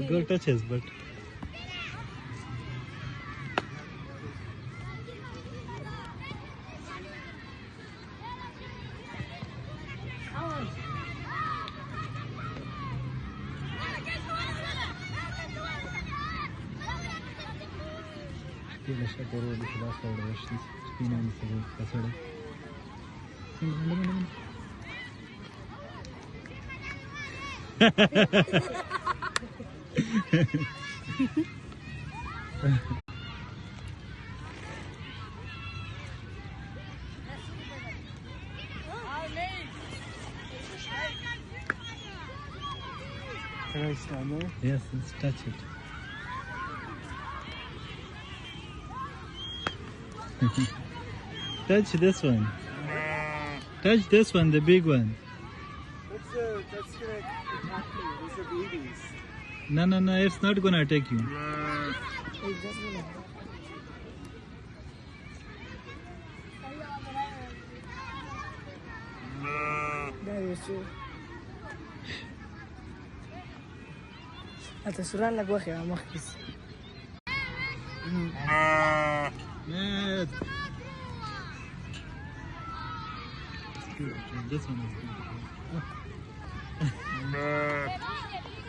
Go touch his butt. Tyle się porobi chyba sobie właśnie spinami sobie kasole. Can I stand there? Yes, let's touch it. Touch this one. Touch this one, the big one. That's gonna attack me. Those are babies. No, it's not gonna attack you. Hasta surar la coge, vamos que sí. Yes. It's good. This one is good.